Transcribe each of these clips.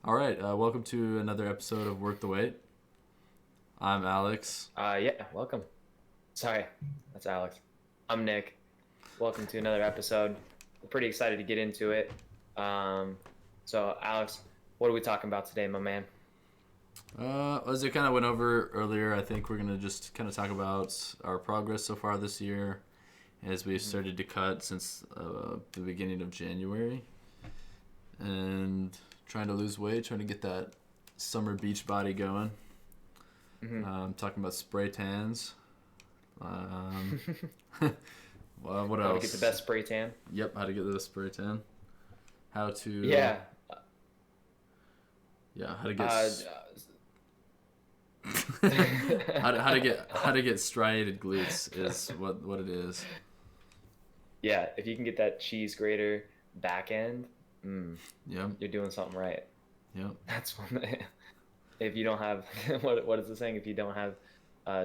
All right, welcome to another episode of Work the Weight. I'm Alex. Yeah, welcome. Sorry, that's Alex. I'm Nick. Welcome to another episode. We're pretty excited to get into it. So Alex, what are we talking about today, my man? As I kind of went over earlier, I think we're going to just kind of talk about our progress so far this year as we've started to cut since the beginning of January. And trying to lose weight, trying to get that summer beach body going. Talking about spray tans. Well, what How else? to get the best spray tan? Yep, how to get the spray tan. How to Yeah. how to get Uh, how to get striated glutes is what it is. yeah. If you can get that cheese grater back end, Yep. you're doing something right. Yep. That's one. If you don't have what is the saying? If you don't have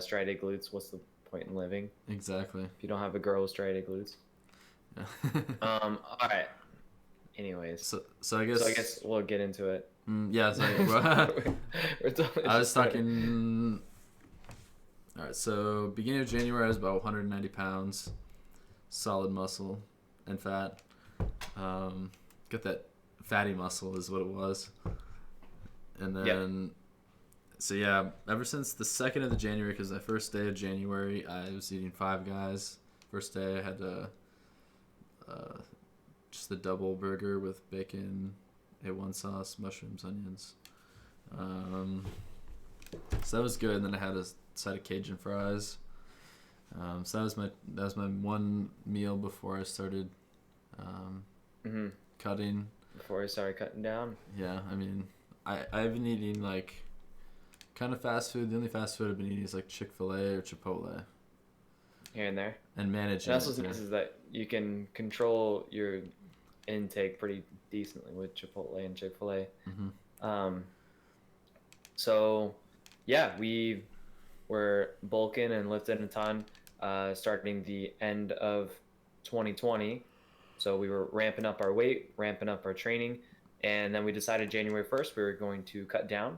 striated glutes, what's the point in living? Exactly. If you don't have a girl with striated glutes. Yeah. All right. Anyways, So I guess we'll get into it. Yeah. So We're totally I was just starting. talking. All right. So beginning of January, I was about 190 pounds, solid muscle and fat. Got that fatty muscle is what it was. And then, so yeah, ever since the 2nd of the January, because the first day of January, I was eating Five Guys. First day, I had just the double burger with bacon, A1 sauce, mushrooms, onions. So that was good. And then I had a side of Cajun fries. So that was my one meal before I started cutting. Before I started cutting down. Yeah, I mean, I've been eating like kind of fast food. The only fast food I've been eating is like Chick-fil-A or Chipotle. Here and there. And managing. And that's what's nice is that you can control your intake pretty decently with Chipotle and Chick-fil-A. So, yeah, we were bulking and lifting a ton starting the end of 2020. So we were ramping up our weight, ramping up our training, and then we decided January 1st we were going to cut down.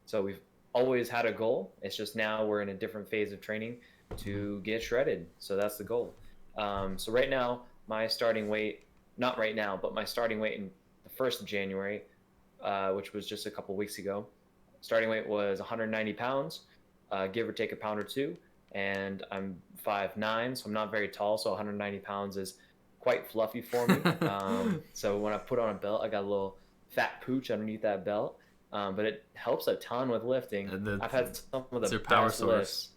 So we've always had a goal. It's just now we're in a different phase of training to get shredded. So that's the goal. So right now, my starting weight, not right now, but my starting weight in the 1st of January, which was just a couple weeks ago, starting weight was 190 pounds, give or take a pound or two. And I'm 5'9", so I'm not very tall. So 190 pounds is quite fluffy for me. So when I put on a belt, I got a little fat pooch underneath that belt. But it helps a ton with lifting. I've had some of the best lifts.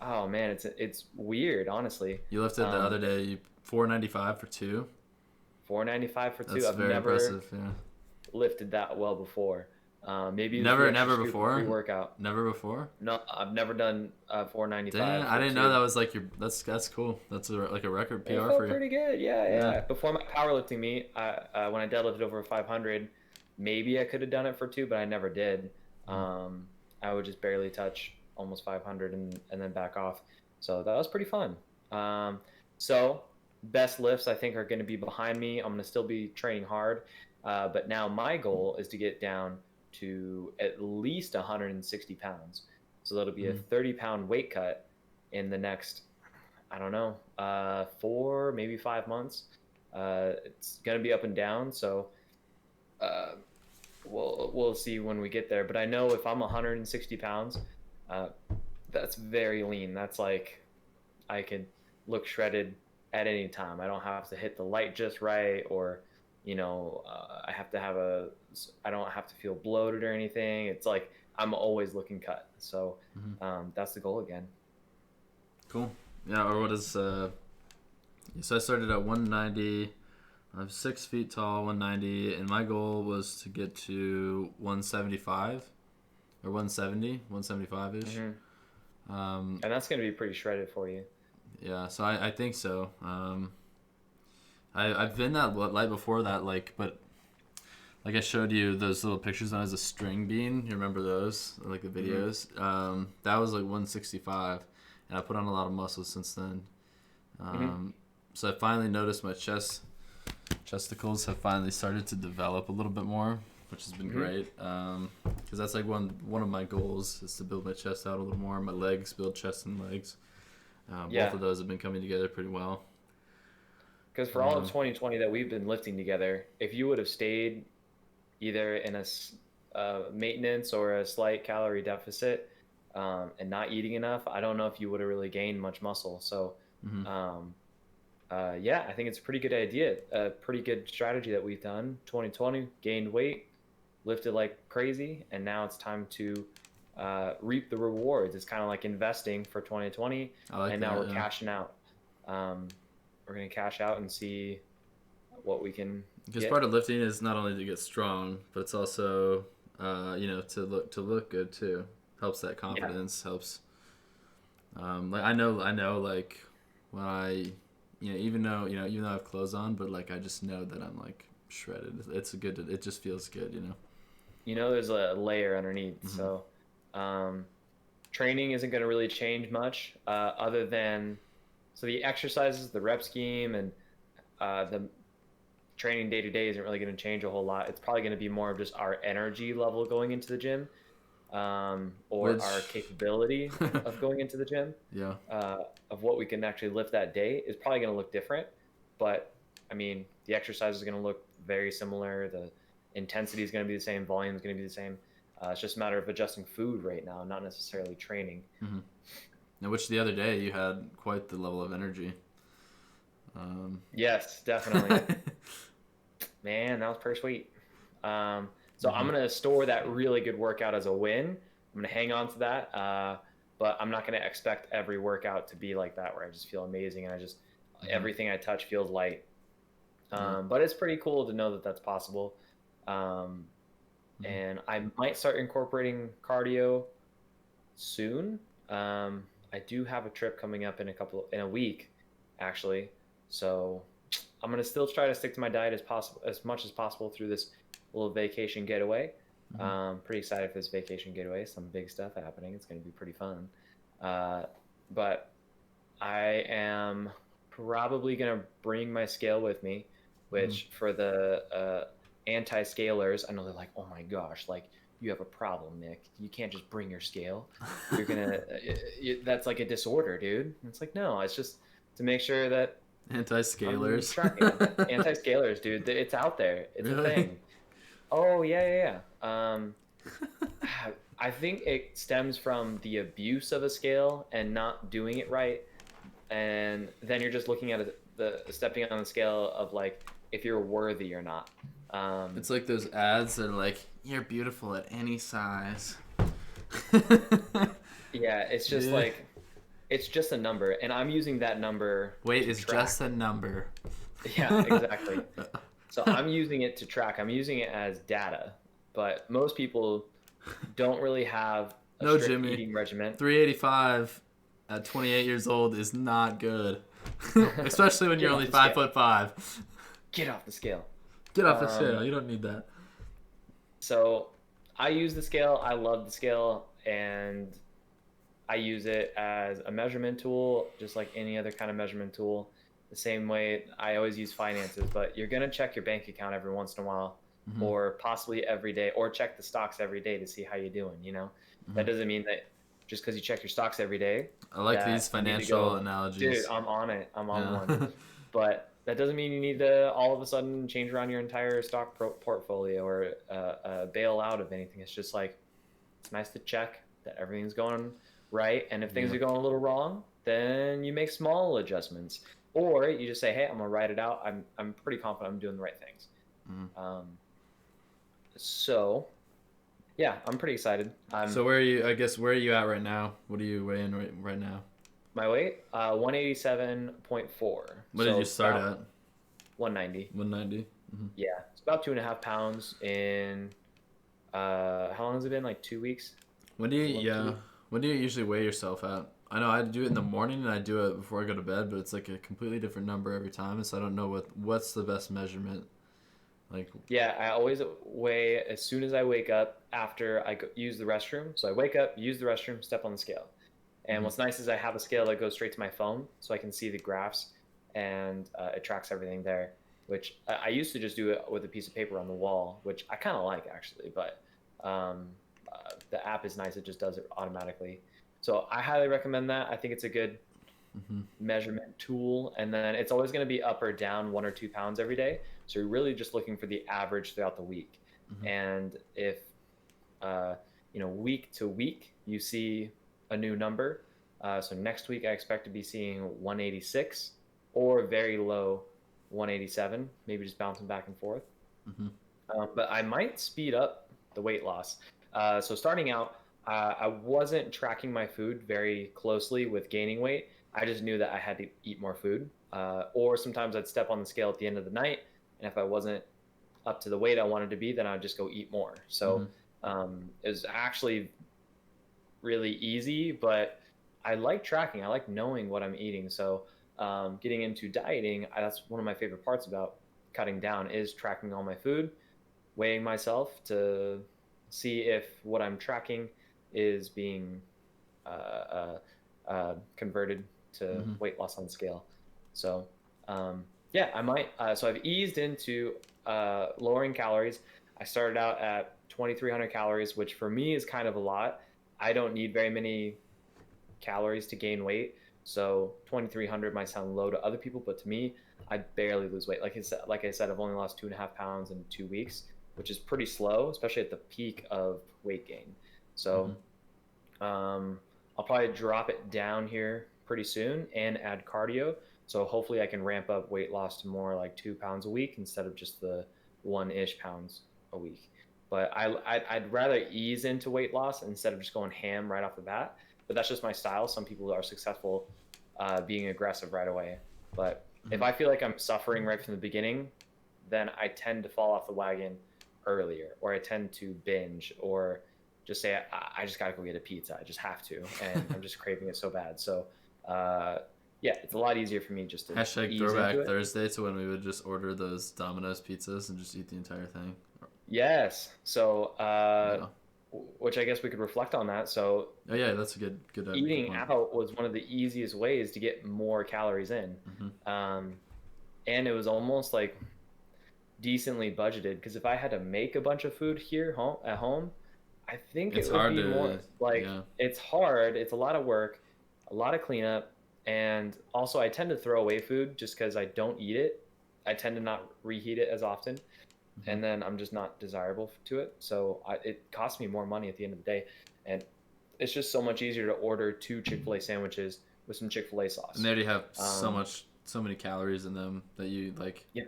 Oh man, it's weird, honestly. You lifted the other day 495 for two. 495 for two. That's very impressive. Yeah. Lifted that well before. Maybe never before. Pre-workout. Never before. No, I've never done 495. Dang, I didn't know that was like your. That's cool. That's like a record PR it felt for you. Pretty good. Yeah. Before my powerlifting meet, when I deadlifted over 500, maybe I could have done it for two, but I never did. I would just barely touch almost 500 and then back off. So that was pretty fun. So best lifts I think are going to be behind me. I'm going to still be training hard, but now my goal is to get down to at least 160 pounds. So that'll be a 30-pound weight cut in the next, I don't know, 4, maybe 5 months. It's going to be up and down. So we'll see when we get there. But I know if I'm 160 pounds, that's very lean. That's like I could look shredded at any time. I don't have to hit the light just right, or I don't have to feel bloated or anything. It's like I'm always looking cut. So that's the goal again. Cool. Yeah. Or what is so I started at 190. I'm 6 feet tall, 190, and my goal was to get to 175 or 170, 175-ish. And that's going to be pretty shredded for you. Yeah, so I think so. I've been that light before that, but like I showed you those little pictures when I was a string bean. You remember those, like the videos? That was like 165, and I put on a lot of muscle since then. So I finally noticed my chesticles have finally started to develop a little bit more. which has been great. Because that's like one of my goals is to build my chest out a little more. My legs, build chest and legs. Both of those have been coming together pretty well. Because for all of 2020 that we've been lifting together, if you would have stayed either in a maintenance or a slight calorie deficit and not eating enough, I don't know if you would have really gained much muscle. So, yeah, I think it's a pretty good idea, a pretty good strategy that we've done. 2020, gained weight, lifted like crazy, and now it's time to reap the rewards. It's kind of like investing for 2020, and now we're cashing out. We're going to cash out and see what we can Because get. part of lifting is not only to get strong, but it's also, to look good too. Helps that confidence. Helps. Like I know, like when I, even though I have clothes on, but like I just know that I'm like shredded. It's good. It just feels good. There's a layer underneath. So, training isn't going to really change much, other than. So the exercises, the rep scheme, and the training day to day isn't really going to change a whole lot. It's probably going to be more of just our energy level going into the gym, or our capability of going into the gym. Yeah. Of what we can actually lift that day is probably going to look different, but I mean the exercise is going to look very similar. The intensity is going to be the same. Volume is going to be the same. It's just a matter of adjusting food right now, not necessarily training. Now, which the other day you had quite the level of energy. Yes, definitely. Man, that was pretty sweet. So I'm going to store that really good workout as a win. I'm going to hang on to that. But I'm not going to expect every workout to be like that where I just feel amazing and everything I touch feels light. But it's pretty cool to know that that's possible. And I might start incorporating cardio soon. I do have a trip coming up in a week, actually. So I'm gonna still try to stick to my diet as much as possible through this little vacation getaway. Pretty excited for this vacation getaway. Some big stuff happening. It's gonna be pretty fun. But I am probably gonna bring my scale with me, which for the anti-scalers, I know they're like, oh my gosh, like. You have a problem, Nick. You can't just bring your scale. You're gonna. That's like a disorder, dude. It's like no. It's just to make sure that anti-scalers. Anti-scalers, dude. It's out there. It's really? A thing. Oh yeah. I think it stems from the abuse of a scale and not doing it right, and then you're just looking at the stepping on the scale of like if you're worthy or not. It's like those ads that are like, you're beautiful at any size. Yeah, it's just like, it's just a number, and I'm using that number. Weight is just a number. Yeah, exactly. So I'm using it to track. I'm using it as data, but most people don't really have a strict eating regimen. 385 at 28 years old is not good, especially when you're only 5'5". Get off the scale. Get off the scale. You don't need that. So I use the scale. I love the scale, and I use it as a measurement tool, just like any other kind of measurement tool. The same way I always use finances, but you're going to check your bank account every once in a while, or possibly every day, or check the stocks every day to see how you're doing, That doesn't mean that just because you check your stocks every day. I like these financial analogies. Dude, I'm on it. I'm on one. But that doesn't mean you need to all of a sudden change around your entire stock portfolio or bail out of anything. It's just like, it's nice to check that everything's going right. And if things are going a little wrong, then you make small adjustments. Or you just say, hey, I'm going to write it out. I'm pretty confident I'm doing the right things. So, yeah, I'm pretty excited. So where are you at right now? What are you weighing right now? My weight, 187.4. What did you start at? 190. 190. Yeah, it's about 2.5 pounds in. How long has it been? Like 2 weeks. When do you usually weigh yourself at? I know I do it in the morning and I do it before I go to bed, but it's like a completely different number every time, so I don't know what's the best measurement. Like. Yeah, I always weigh as soon as I wake up after I use the restroom. So I wake up, use the restroom, step on the scale. And what's nice is I have a scale that goes straight to my phone, so I can see the graphs, and it tracks everything there. which I used to just do it with a piece of paper on the wall, which I kind of like actually, but um, the app is nice. It just does it automatically. So I highly recommend that. I think it's a good Mm-hmm. measurement tool, and then it's always going to be up or down 1 or 2 pounds every day. So you're really just looking for the average throughout the week. Mm-hmm. And if uh, week to week you see a new number, so next week I expect to be seeing 186 or very low 187, maybe just bouncing back and forth. Mm-hmm. But I might speed up the weight loss. So starting out, I wasn't tracking my food very closely with gaining weight. I just knew that I had to eat more food. Or sometimes I'd step on the scale at the end of the night, and if I wasn't up to the weight I wanted to be, then I'd just go eat more. Mm-hmm. So it was actually really easy, but I like tracking. I like knowing what I'm eating. So getting into dieting, that's one of my favorite parts about cutting down is tracking all my food, weighing myself to see if what I'm tracking is being converted to Mm-hmm. weight loss on scale. So yeah, I might. So I've eased into lowering calories. I started out at 2,300 calories, which for me is kind of a lot. I don't need very many calories to gain weight. So 2,300 might sound low to other people, but to me, I barely lose weight. Like I said, I've only lost 2.5 pounds in 2 weeks, which is pretty slow, especially at the peak of weight gain. Mm-hmm. So I'll probably drop it down here pretty soon and add cardio. So hopefully I can ramp up weight loss to more like 2 pounds a week instead of just the 1-ish pounds a week. But I'd rather ease into weight loss instead of just going ham right off the bat. But that's just my style. Some people are successful being aggressive right away. But if Mm-hmm. I feel like I'm suffering right from the beginning, then I tend to fall off the wagon earlier, or I tend to binge, or just say I just gotta go get a pizza. I just have to, and I'm just craving it so bad. So yeah, it's a lot easier for me just to Hashtag ease into throwback it. Thursday to when we would just order those Domino's pizzas and just eat the entire thing. Yes. So Yeah. which I guess we could reflect on that. So Oh yeah, that's a good eating point. out was one of the easiest ways to get more calories in, Mm-hmm. um, and it was almost like decently budgeted, because if I had to make a bunch of food here at home, I think It's it would hard be to, more like, yeah. it's hard, it's a lot of work, a lot of cleanup, and also I tend to throw away food just because I don't eat it. I tend to not reheat it as often, Mm-hmm. and then I'm just not desirable to it. So it costs me more money at the end of the day, and it's just so much easier to order 2 Chick-fil-A sandwiches with some Chick-fil-A And sauce. they already have Um, so many calories in them that you like. yeah,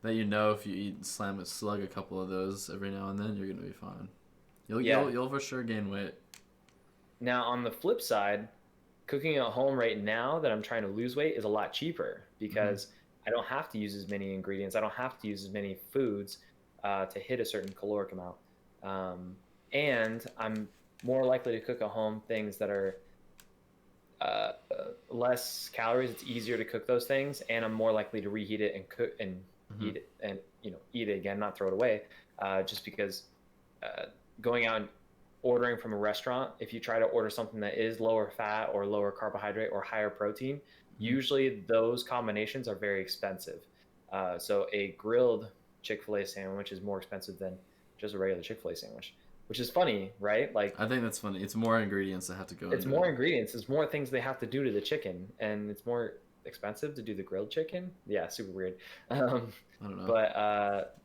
That if you slug a couple of those every now and then, you're gonna be fine. yeah. You'll for sure gain weight. Now on the flip side, cooking at home right now that I'm trying to lose weight is a lot cheaper Mm-hmm. because I don't have to use as many ingredients. I don't have to use as many foods to hit a certain caloric amount. Um, and I'm more likely to cook at home things that are less calories. It's easier to cook those things, and I'm more likely to reheat it and cook and Mm-hmm. eat it, and eat it again, not throw it away. Just because uh, going out and ordering from a restaurant, if you try to order something that is lower fat or lower carbohydrate or higher protein, Mm-hmm. usually those combinations are very expensive. So a grilled Chick-fil-A sandwich is more expensive than just a regular Chick-fil-A sandwich, which is funny, right? Like, I think that's funny. It's more ingredients that have to go it's into more it. ingredients, it's more things they have to do to the chicken, and it's more expensive to do the grilled chicken. Yeah, super weird. Um, I don't know. but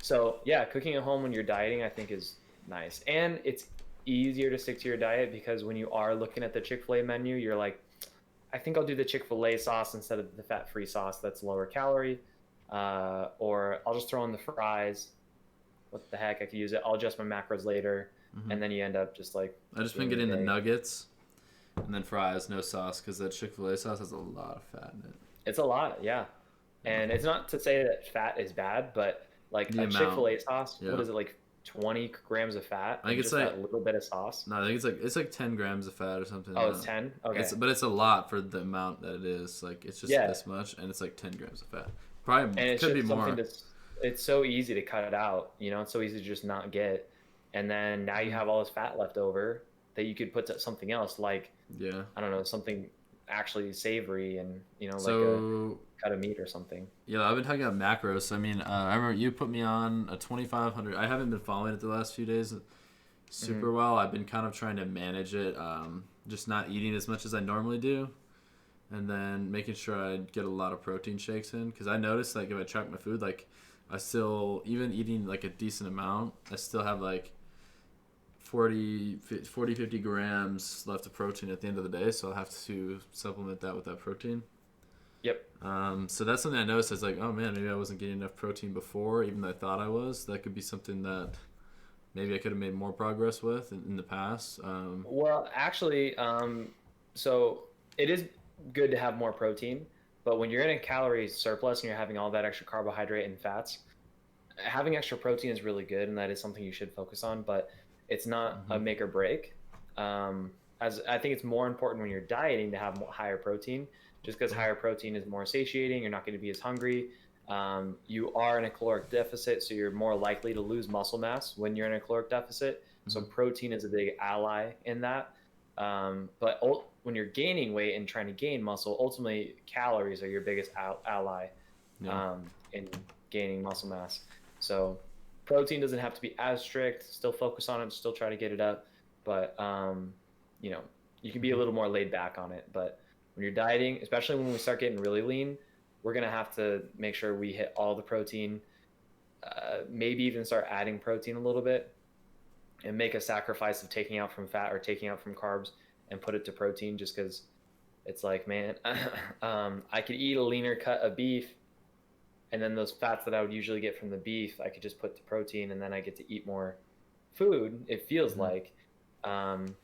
so yeah, cooking at home when you're dieting, I think, is nice, and it's easier to stick to your diet because when you are looking at the Chick-fil-A menu, you're like, I think I'll do the Chick-fil-A sauce instead of the fat-free sauce that's lower calorie, or I'll just throw in the fries. What the heck, I could use it. I'll adjust my macros later, Mm-hmm. and then you end up just like I just been doing your getting the day. nuggets and then fries, no sauce, because that Chick-fil-A sauce has a lot of fat in it. It's a lot, yeah. Yeah. And it's not to say that fat is bad, but like The a amount. Chick-fil-A sauce, what Yeah. is it, like 20 grams of fat I think and it's just like that little bit of sauce? no, I think it's like 10 grams of fat or something Oh, like it's that. 10? Okay. It's a lot for the amount that it is. Like it's just Yeah. this much, and it's like 10 grams of fat. Probably And it's could be just something more. that's, it's so easy to cut it out, it's so easy to just not get. And then now you Mhm. have all this fat left over that you could put to something else, like, Yeah. I don't know, something actually savory, and like a, So cut of meat or something. Yeah, I've been talking about macros. I mean, I remember you put me on a 2,500. I haven't been following it the last few days super well. I've been kind of trying to manage it, just not eating as much as I normally do, and then making sure I get a lot of protein shakes in. Because I noticed, like, if I track my food, like, I still, even eating, like, a decent amount, I still have, like, 50 grams left of protein at the end of the day, so I'll have to supplement that with that protein. Yep. So that's something I noticed. I was like, oh man, maybe I wasn't getting enough protein before, even though I thought I was. That could be something that maybe I could have made more progress with in the past. Well, actually, so it is good to have more protein, but when you're in a calorie surplus and you're having all that extra carbohydrate and fats, having extra protein is really good, and that is something you should focus on. But it's not a Mm-hmm. make or break. As I think it's more important when you're dieting to have higher protein, just because higher protein is more satiating. You're not going to be as hungry. You are in a caloric deficit, so you're more likely to lose muscle mass when you're in a caloric deficit. So Mm-hmm. protein is a big ally in that. But when you're gaining weight and trying to gain muscle, ultimately calories are your biggest ally Yeah. in gaining muscle mass. So protein doesn't have to be as strict. Still focus on it. Still try to get it up. But you know, you can be a Mm-hmm. little more laid back on it. But when you're dieting, especially when we start getting really lean, we're gonna have to make sure we hit all the protein. Maybe even start adding protein a little bit, and make a sacrifice of taking out from fat or taking out from carbs and put it to protein. Just because it's like, man, I could eat a leaner cut of beef, and then those fats that I would usually get from the beef, I could just put to protein, and then I get to eat more food. It feels Mm-hmm. like, um,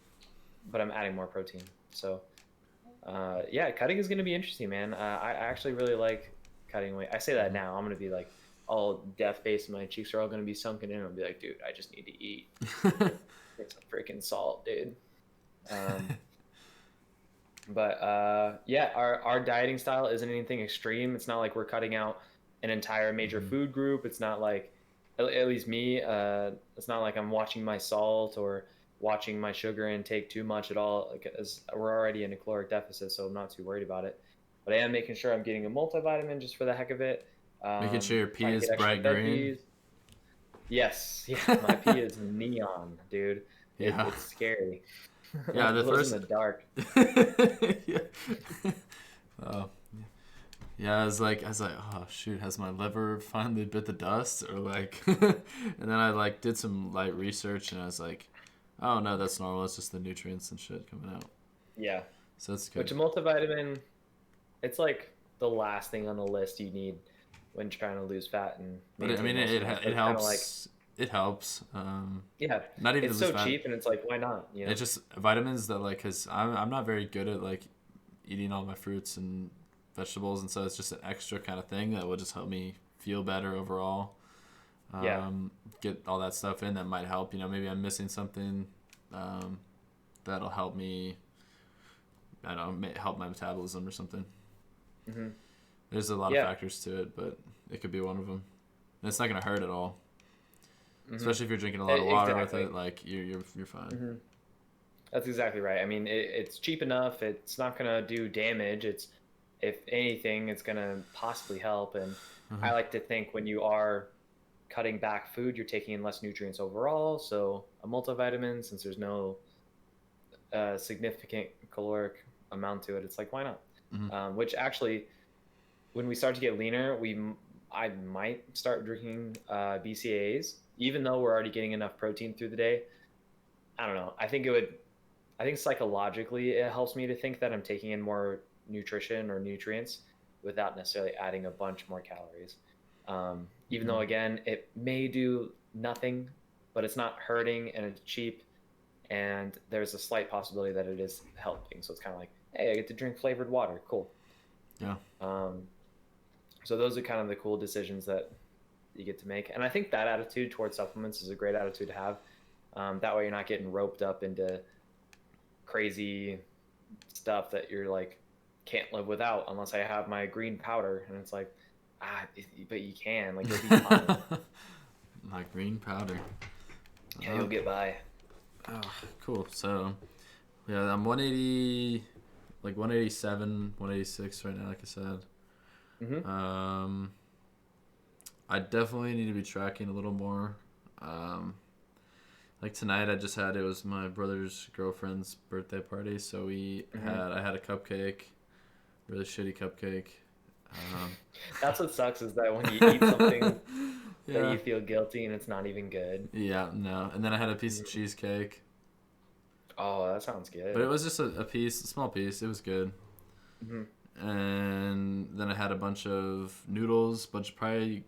but I'm adding more protein. So yeah, cutting is going to be interesting, man. I actually really like cutting weight. I say that now. I'm going to be like all death faced, and my cheeks are all going to be sunken in. I'll be like, dude, I just need to eat. Get some freaking salt, dude. Um, but yeah, our dieting style isn't anything extreme. It's not like we're cutting out an entire major Mm-hmm. food group. It's not like, at least me, it's not like I'm watching my salt or watching my sugar intake too much at all. Like, as we're already in a caloric deficit, so I'm not too worried about it. But I am making sure I'm getting a multivitamin just for the heck of it. Making sure your pee Trying to is get extra bright green. veggies. Yes, yeah, my pee is neon, dude. Yeah. It's scary. Yeah. It The glows in first. the dark. Yeah. Oh. Yeah, I was like, oh shoot, has my liver finally bit the dust, or like, and then I like did some light research, and I was like, oh no, that's normal. It's just the nutrients and shit coming out. Yeah. So that's good. Which a multivitamin, it's like the last thing on the list you need when trying to lose fat and But I maintain mean, muscle mass. But it it's kind of like, helps. It helps. yeah, Not even to it's lose so fat. cheap, and it's like, why not? It's just vitamins that like, cause I'm not very good at like eating all my fruits and vegetables, and so it's just an extra kind of thing that will just help me feel better overall. Yeah. Get all that stuff in that might help. You know, maybe I'm missing something um, that'll help me. I don't know, help my metabolism or something. Hmm. There's a lot of Yeah. factors to it, but it could be one of them. And it's not gonna hurt at all, Hmm. especially if you're drinking a lot of water with Exactly. it. Like you're fine. Hmm. That's exactly right. I mean, it's cheap enough. It's not gonna do damage. It's, if anything, it's gonna possibly help. And Uh-huh. I like to think when you are cutting back food, you're taking in less nutrients overall. So a multivitamin, since there's no significant caloric amount to it, it's like, why not? Hmm. Which actually, when we start to get leaner, I might start drinking BCAAs, even though we're already getting enough protein through the day. I don't know. I think psychologically it helps me to think that I'm taking in more nutrition or nutrients without necessarily adding a bunch more calories. Even Hmm. though, again, it may do nothing, but it's not hurting and it's cheap. And there's a slight possibility that it is helping. So it's kind of like, hey, I get to drink flavored water. Cool. Yeah. Um, so those are kind of the cool decisions that you get to make. And I think that attitude towards supplements is a great attitude to have. That way you're not getting roped up into crazy stuff that you're like, can't live without unless I have my green powder. And it's like, but you can, like, you'll be fine. My green powder. Yeah, you'll get by. Oh, cool. So yeah, I'm 180, like 187, 186 right now. Like I said. Mm-hmm. I definitely need to be tracking a little more. Like tonight, it was my brother's girlfriend's birthday party, so I had a cupcake, really shitty cupcake. That's what sucks is that when you eat something that Yeah. you feel guilty and it's not even good. Yeah, no. And then I had a piece of Mhm. cheesecake, Oh, that sounds but it good. was just a small piece. It was good. Hmm. And then I had a bunch of noodles, probably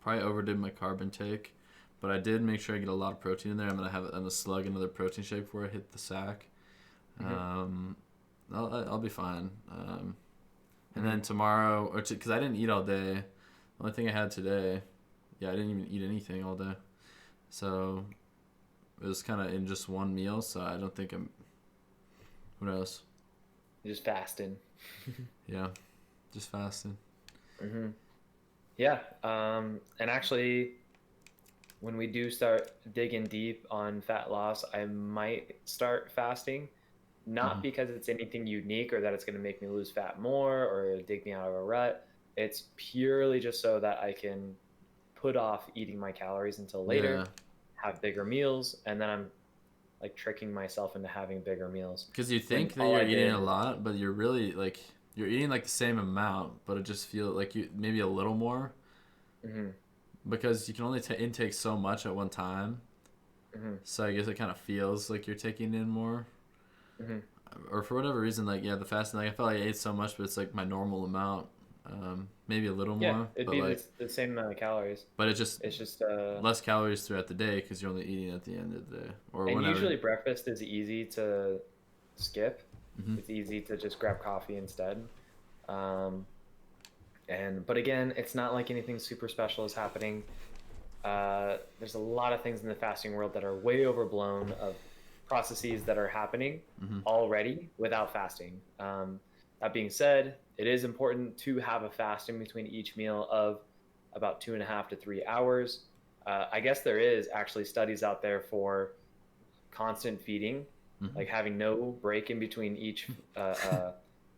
overdid my carb intake, but I did make sure I get a lot of protein in there. I'm gonna slug another protein shake before I hit the sack. Hmm. Um, I'll be fine. And Hmm. then tomorrow, because I didn't eat all day. The only thing I had today, yeah, I didn't even eat anything all day. So it was kind of in just one meal. So I don't think I'm. Who knows? Just fasting. Yeah, just fasting. Hmm. Yeah. And actually, when we do start digging deep on fat loss, I might start fasting. Not Hmm. because it's anything unique or that it's going to make me lose fat more or dig me out of a rut. It's purely just so that I can put off eating my calories until Yeah, later, have bigger meals, and then I'm like tricking myself into having bigger meals. because you When think that all you're I eating did a is, lot, but you're eating like the same amount, but it just feels like you maybe a little more hmm because you can only intake so much at one time. hmm So I guess it kind of feels like you're taking in more. hmm Or for whatever reason, like yeah, the fasting, like I felt like I ate so much, but it's like my normal amount, maybe a little yeah, more, it'd but be like, the same amount of calories. but it's just It's just less calories throughout the day because you're only eating at the end of the day or and whenever. usually breakfast is easy to skip. Hmm. It's easy to just grab coffee instead. Um, and but again, it's not like anything super special is happening. There's a lot of things in the fasting world that are way overblown of processes that are happening Hmm. already without fasting. That being said, it is important to have a fast in between each meal of about 2.5 to 3 hours. I guess there is actually studies out there for constant feeding, Hmm. like having no break in between each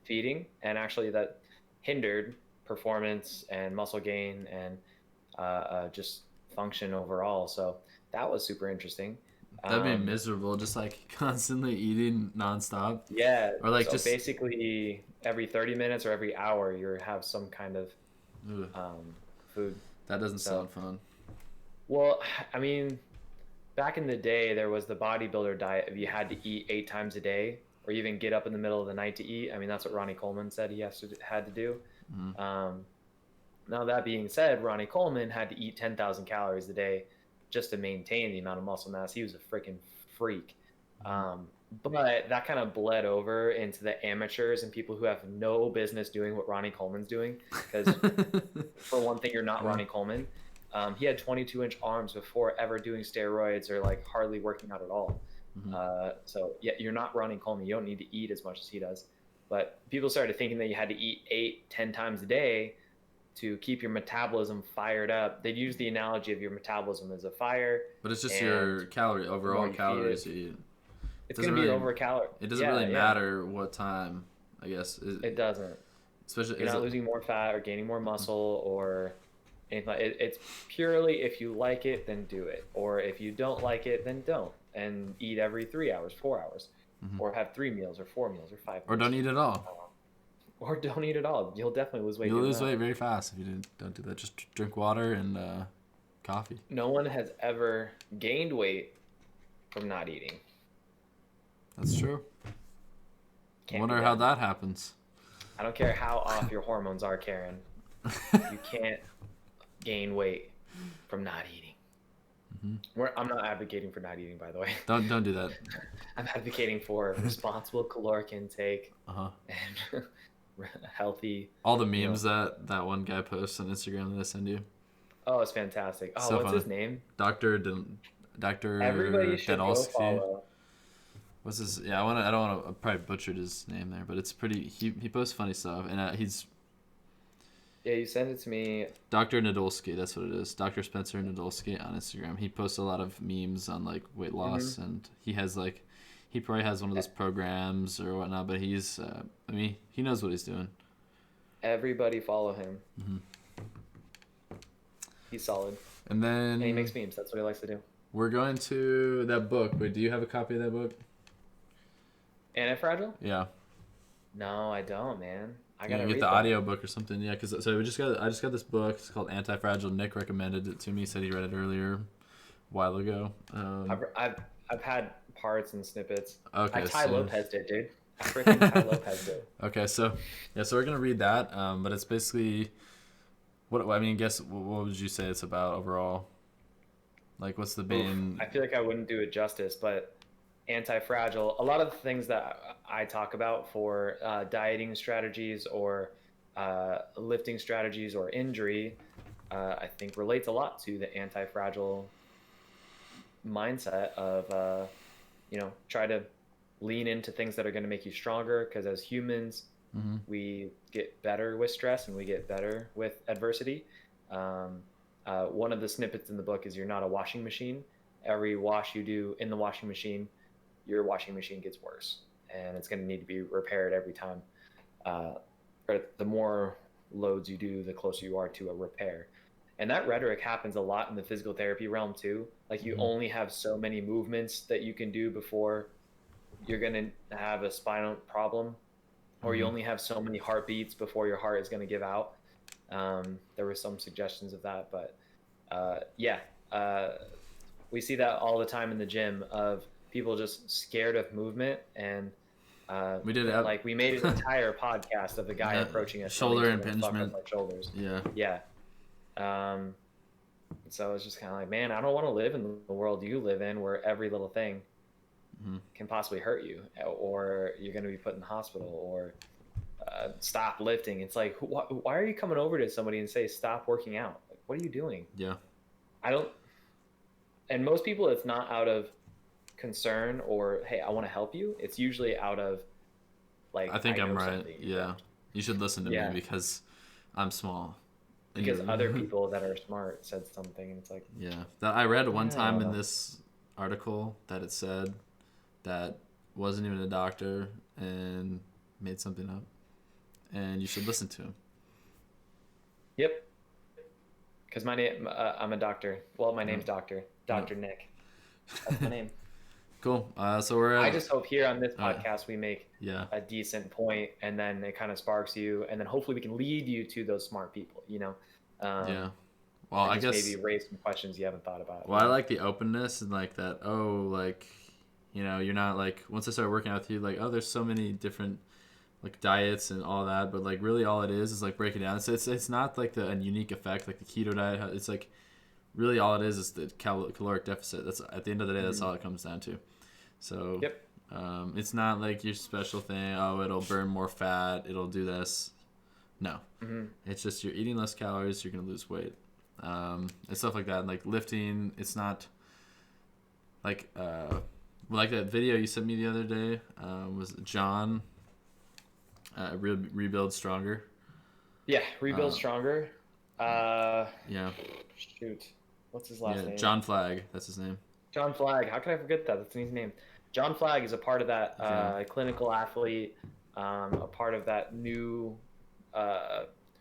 feeding, and actually that hindered performance and muscle gain and just function overall. So that was super interesting. That'd be Um, miserable, just like constantly eating nonstop, yeah, or like so just. basically every 30 minutes or every hour you have some kind of Ugh, um, food. that doesn't So, sound fun. well, I mean, back in the day, there was the bodybuilder diet if you had to eat 8 times a day or even get up in the middle of the night to eat. I mean, that's what Ronnie Coleman said he had to do. Hmm. Um, Now, that being said, Ronnie Coleman had to eat 10,000 calories a day just to maintain the amount of muscle mass. He was a freaking freak. Hmm. But that kind of bled over into the amateurs and people who have no business doing what Ronnie Coleman's doing. Because, for one thing, you're not Yeah. Ronnie Coleman. He had 22-inch arms before ever doing steroids or like hardly working out at all. Hmm. So, yeah, you're not Ronnie Coleman. You don't need to eat as much as he does. But people started thinking that you had to eat 8, 10 times a day to keep your metabolism fired up. They'd use the analogy of your metabolism as a fire, But it's just and your calorie the more overall you feed calories it, you eat. it's Doesn't going to be really over a calorie. it doesn't really Yeah, yeah. matter what time. I guess It doesn't. especially You're is not it. losing more fat or gaining more muscle or anything. It's purely if you like it, then do it, or if you don't like it, then don't, and eat every 3 hours, 4 hours, Mhm. or have 3 meals or 4 meals or five Or don't meals, eat at all. or don't eat at all. You'll definitely lose weight You'll doing lose that. weight very fast if you don't do that. Just drink water and coffee. No one has ever gained weight from not eating. That's true. I Can't be wonder how done. that happens. I don't care how off your hormones are, Karen. You can't gain weight from not eating. Hmm. I'm not advocating for not eating, by the way. Don't do that. I'm advocating for responsible caloric intake Uh huh. and healthy All the memes meals. that one guy posts on Instagram that I send you. Oh, it's fantastic. Oh, So what's funny. his name? Doctor Everybody Doctor should go Dedalski. follow. What's his? Yeah, I wanna. I don't wanna. I probably butchered his name there, but it's pretty. He posts funny stuff, and he's Yeah, you send it to me. Doctor Nadolski. That's what it is. Doctor Spencer Nadolski on Instagram. He posts a lot of memes on like weight Hmm. loss, and he has like, he probably has one of those programs or whatnot. But he's. I mean, he knows what he's doing. Everybody follow him. Mm-hmm. He's solid. And then And he makes memes. That's what he likes to do. we're going to that book. Wait, do you have a copy of that book? Anti-Fragile? Yeah. No, I don't, man. I You gotta can get read the that. audio book or something. Yeah, because I just got this book. It's called Anti-Fragile. Nick recommended it to me. Said he read it earlier, a while ago. I've had parts and snippets. Okay. I Ty So, Lopez did, dude. I freaking Ty Lopez did. okay, so we're gonna read that. But it's basically what I mean. Guess what would you say it's about overall? Like, what's the main? I feel like I wouldn't do it justice, but Anti-Fragile, a lot of the things that I talk about for dieting strategies or lifting strategies or injury, I think relates a lot to the Anti-Fragile mindset of, try to lean into things that are going to make you stronger, because as humans, Mm-hmm. we get better with stress and we get better with adversity. One of the snippets in the book is you're not a washing machine. Every wash you do in the washing machine, your washing machine gets worse, and it's going to need to be repaired every time. Or the more loads you do, the closer you are to a repair. And that rhetoric happens a lot in the physical therapy realm too. Like, you only have so many movements that you can do before you're going to have a spinal problem, or you only have so many heartbeats before your heart is going to give out. There were some suggestions of that, but we see that all the time in the gym of people just scared of movement. And We did it. like, we made an entire podcast of the guy approaching us, shoulder and impingement. our shoulders. Yeah. So it's just kind of like, man, I don't want to live in the world you live in, where every little thing can possibly hurt you, or you're going to be put in the hospital, or stop lifting. It's like, why are you coming over to somebody and say stop working out? Like, what are you doing? Yeah. And most people, it's not out of concern or, hey, I want to help you. It's usually out of, like, I think I'm right. something. Yeah. You should listen to me because I'm small. Because other people that are smart said something, and it's like, yeah. That I read one time in this article that it said that wasn't even a doctor and made something up, and you should listen to him. Yep. Because my name, I'm a doctor. Well, my name's Dr. Nick. That's my name. Cool. So we're. I just hope here on this podcast we make yeah. a decent point, and then it kind of sparks you, and then hopefully we can lead you to those smart people. Yeah. Well, I guess maybe raise some questions you haven't thought about. Well, I like the openness and like that. Oh, like, you're not like, once I start working out with you, like, oh, there's so many different like diets and all that, but like really all it is like breaking down. It's not like a unique effect like the keto diet. It's like really all it is the caloric deficit. That's at the end of the day, that's all it comes down to. So it's not like your special thing. Oh, it'll burn more fat. It'll do this. No, it's just you're eating less calories. You're gonna lose weight, and stuff like that. And like lifting, it's not like like that video you sent me the other day. Was John Rebuild Stronger? Yeah, Rebuild Stronger. Yeah. Shoot, what's his last name? John Flagg. That's his name. John Flagg. How can I forget that? That's his name. John Flagg is a part of that clinical athlete, a part of that new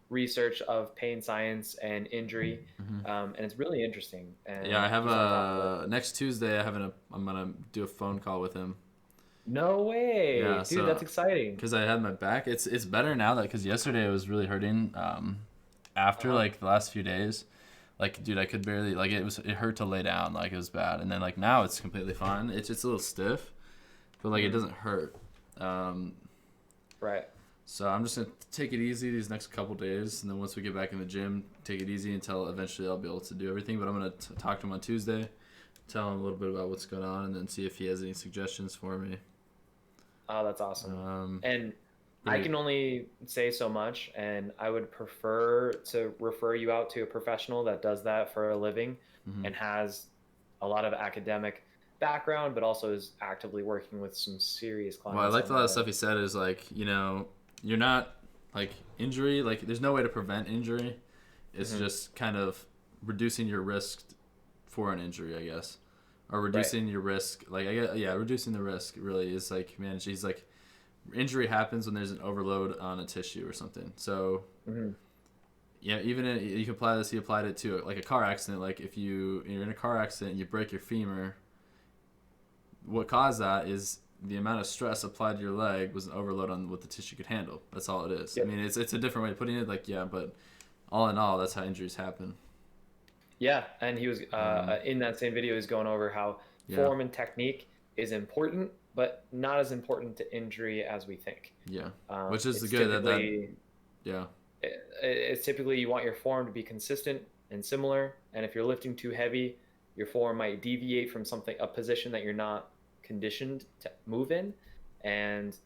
research of pain science and injury, and it's really interesting. And I have next Tuesday. I'm gonna do a phone call with him. No way, yeah, dude, that's exciting. Because I had my back. It's better now because yesterday it was really hurting. After like the last few days, like, dude, I could barely, like, it hurt to lay down, like, it was bad. And then like now it's completely fine. It's just a little stiff, but like it doesn't hurt. Right. So I'm just gonna take it easy these next couple days, and then once we get back in the gym, take it easy until eventually I'll be able to do everything. But I'm gonna talk to him on Tuesday, tell him a little bit about what's going on, and then see if he has any suggestions for me. Oh, that's awesome. And I can only say so much, and I would prefer to refer you out to a professional that does that for a living and has a lot of academic background, but also is actively working with some serious clients. Well, I liked a lot of stuff he said is like, you're not like injury, like there's no way to prevent injury. It's just kind of reducing your risk for an injury, I guess. Or reducing your risk, like, reducing the risk really is like, man, she's like, injury happens when there's an overload on a tissue or something. So Mm-hmm. yeah, even you can apply this. He applied it to like a car accident. Like if you're in a car accident, you break your femur. What caused that is the amount of stress applied to your leg was an overload on what the tissue could handle. That's all it is. I Yep. mean, it's a different way of putting it. Like yeah, but all in all, that's how injuries happen. Yeah, and he was Um, in that same video. He's going over how yeah, form and technique is important, but not as important to injury as we think. yeah. Which is the It's good that typically yeah. it's typically you want your form to be consistent and similar, and if you're lifting too heavy, your form might deviate from a position that you're not conditioned to move in, and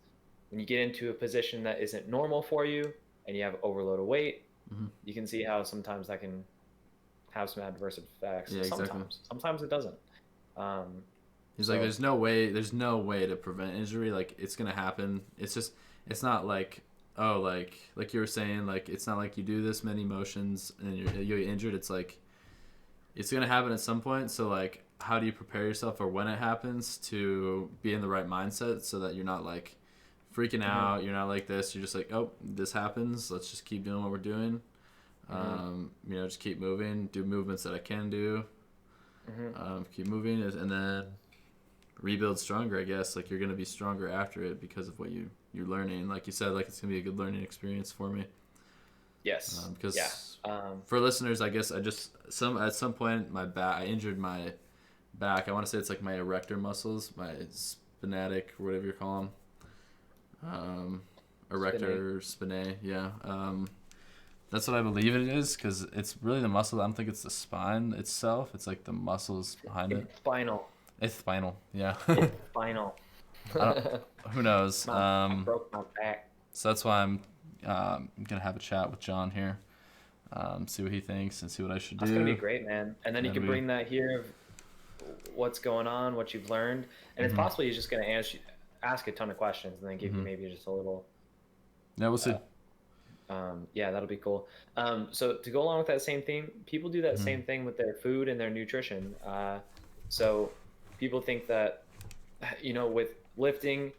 when you get into a position that isn't normal for you and you have overload of weight, Mm-hmm. you can see how sometimes that can have some adverse effects. Yeah, exactly. Sometimes it doesn't. Um, He's like, so there's no way to prevent injury. Like it's gonna happen. It's just, it's not like, oh, like you were saying, like it's not like you do this many motions and you get injured. It's like, it's gonna happen at some point. So like, how do you prepare yourself for when it happens to be in the right mindset so that you're not like freaking mhm, out. You're not like this. You're just like, oh, this happens. Let's just keep doing what we're doing. mhm, Just keep moving. Do movements that I can do. mhm. Keep moving, and then rebuild stronger. I guess like you're gonna be stronger after it because of what you're learning. Like you said, like it's gonna be a good learning experience for me. Yes, yeah, Because for listeners, I guess at some point I injured my back. I want to say it's like my erector muscles, my spinatic, or whatever you call them. Erector spinae, yeah. That's what I believe it is because it's really the muscle. I don't think it's the spine itself. It's like the muscles behind it. it's spinal. It's spinal, yeah. It's spinal. I don't, who knows? I broke my back. So that's why I'm gonna have a chat with John here, see what he thinks and see what I should That's gonna be do. great, man. And then you And can we, bring that here of what's going on, what you've learned, and it's hmm possibly he's just gonna ask a ton of questions and then give you maybe just a little. yeah, we'll see. Yeah, that'll be cool. So to go along with that same theme, people do that hmm same thing with their food and their nutrition. So people think that, with lifting,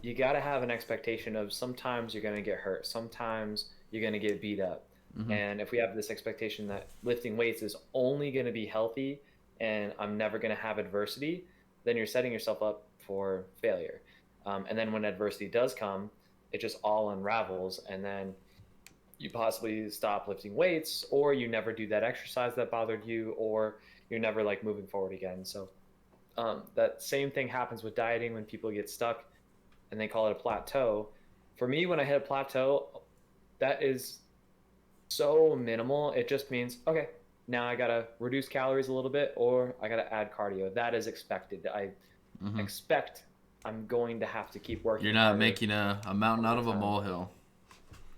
you got to have an expectation of sometimes you're going to get hurt, sometimes you're going to get beat up. hmm And if we have this expectation that lifting weights is only going to be healthy and I'm never going to have adversity, then you're setting yourself up for failure. And then when adversity does come, it just all unravels. And then you possibly stop lifting weights, or you never do that exercise that bothered you, or you're never like moving forward again. So that same thing happens with dieting when people get stuck and they call it a plateau. For me, when I hit a plateau, that is so minimal. It just means, okay, now I gotta reduce calories a little bit, or I gotta add cardio. That is expected. I hmm expect I'm going to have to keep working You're not harder making a mountain all out the of a time. molehill.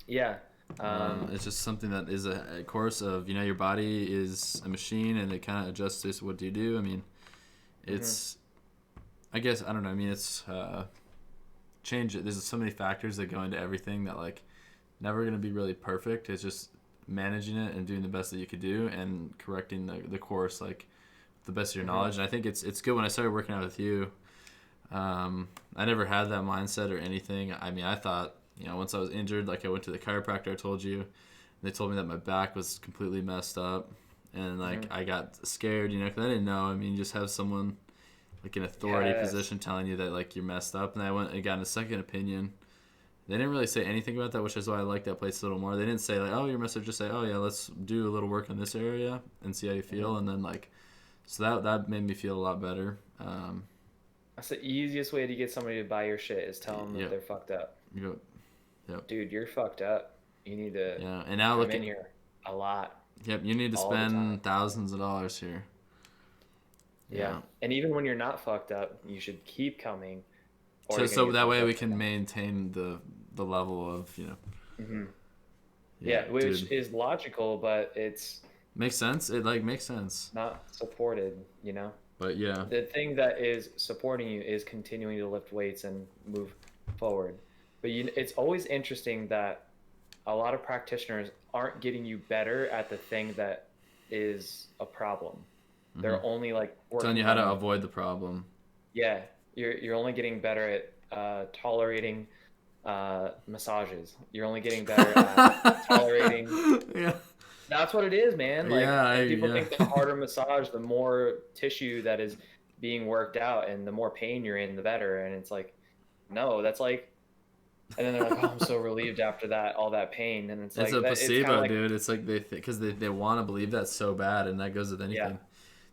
Yeah. Um, It's just something that is a course of your body is a machine and it kind of adjusts to what do you do. I mean, mhm, it's I guess I don't know. I mean, it's change it. There's so many factors that go into everything that like never gonna be really perfect. It's just managing it and doing the best that you could do and correcting the course like the best of your mhm, knowledge. And I think it's good when I started working out with you. I never had that mindset or anything. I mean, I thought once I was injured, like I went to the chiropractor. I told you, and they told me that my back was completely messed up, and like mhm. I got scared, because I didn't know. I mean, you just have someone like an authority Yes. position telling you that like you're messed up, and I went and got a second opinion. They didn't really say anything about that, which is why I like that place a little more. They didn't say like, "Oh, you're messed up." Just say, "Oh yeah, let's do a little work in this area and see how you Mhm. feel," and then like, so that made me feel a lot better. That's the easiest way to get somebody to buy your shit is tell them that Yep. they're fucked up. Yep. Yep. Dude, you're fucked up. You need to Yeah. And now come look in at, here a lot, yep, you need to all the time. spend thousands of dollars here. Yeah. Yeah. And even when you're not fucked up, you should keep coming or So you're going to so get that fucked way up we can again. maintain the level of. Hmm. Yeah, Yeah, which dude. is logical, but it's Makes sense. It like makes sense. not supported. But yeah. The thing that is supporting you is continuing to lift weights and move forward. But it's always interesting that a lot of practitioners aren't getting you better at the thing that is a problem. hmm They're only like Telling you working how to on, avoid the problem. yeah, you're only getting better at tolerating massages. You're only getting better at tolerating. Yeah. That's what it is, man. Like, Yeah, and people yeah. think the harder massage, the more tissue that is being worked out, and the more pain you're in, the better. And it's like, no, that's like, and then they're like, oh, I'm so relieved after that, all that pain, and it's It's like a that. It's kind of placebo, like, dude. It's like because they want to believe that so bad, and that goes with yeah, anything.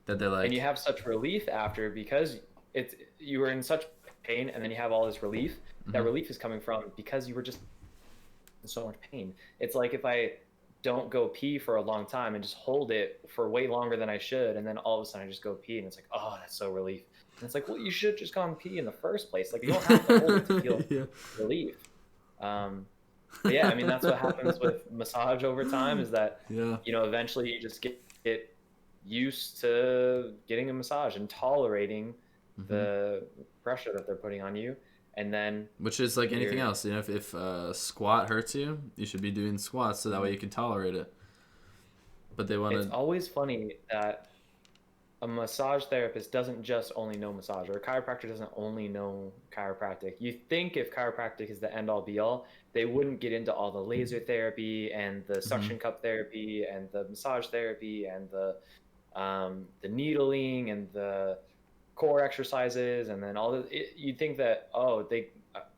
That they're and you like, have such relief after because it's you were in such pain, and then you have all this relief. That mhm, relief is coming from because you were just in so much pain. It's like if I don't go pee for a long time and just hold it for way longer than I should, and then all of a sudden I just go pee, and it's like, oh, that's so relief. And it's like, well, you should just gone pee in the first place. Like, you don't have to hold it to feel yeah. relief. Um, but yeah, I mean, that's what happens with massage over time is that, Yeah. eventually you just get used to getting a massage and tolerating Hmm. the pressure that they're putting on you. And then Which is like anything you're, else. If squat hurts you, you should be doing squats so that way you can tolerate it. But they want it's to. always funny that a massage therapist doesn't just only know massage, or a chiropractor doesn't only know chiropractic. You think if chiropractic is the end all be all, they wouldn't get into all the laser therapy and the Hmm. suction cup therapy and the massage therapy and the needling and the core exercises and then all the. You think that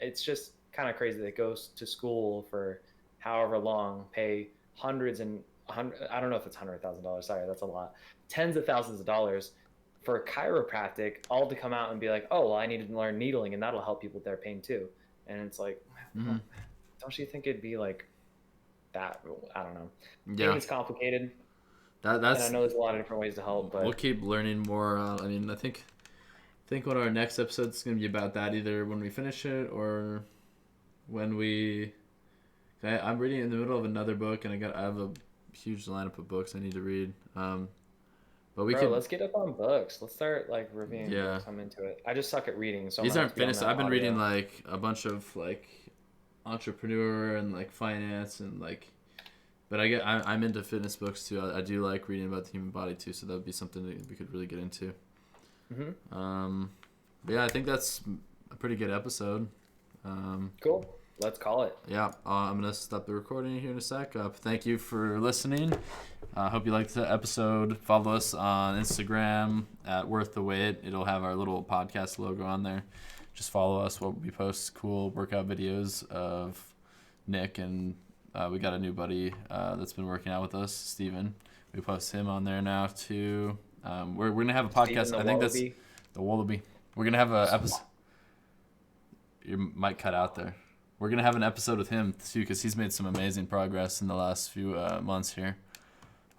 it's just kind of crazy that it goes to school for however long, pay hundreds and I don't know if it's $100,000. Sorry, that's a lot. Tens of thousands of dollars for chiropractic, all to come out and be like, oh, well, I need to learn needling, and that'll help people with their pain too. And it's like, Hmm. well, don't you think it'd be like that? I don't know. Pain Yeah. is complicated, and I That's. know there's a lot of different ways to help, We'll but keep learning more. I mean, I think what our next episode's gonna be about that either when we finish it or when we. I'm reading in the middle of another book and I have a huge lineup of books I need to read. But we bro, could. let's get up on books. Let's start like reviewing Yeah. books. I'm into it. I just suck at reading, so I'm These gonna have aren't to be on finished. that I've been reading audio. like a bunch of like entrepreneur and like finance and like. But I'm into fitness books too. I do like reading about the human body too, so that would be something that we could really get into. Hmm. But yeah, I think that's a pretty good episode. Cool. Let's call it. Yeah, I'm gonna stop the recording here in a sec. Thank you for listening. I hope you liked the episode. Follow us on Instagram at Worth the Wait. It'll have our little podcast logo on there. Just follow us. We post cool workout videos of Nick, and we got a new buddy that's been working out with us, Steven. We post him on there now too. We're gonna have a Steven podcast. the I think that's Wallaby. the Wallaby. We're gonna have a episode. Your mic cut out there. We're gonna have an episode with him too because he's made some amazing progress in the last few months here.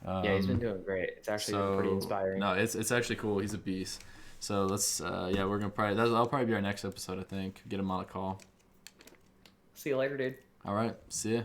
Yeah, he's been doing great. It's actually been pretty inspiring. No, it's actually cool. He's a beast. So let's we're gonna that'll probably be our next episode. I think get him on a call. See you later, dude. All right, see ya.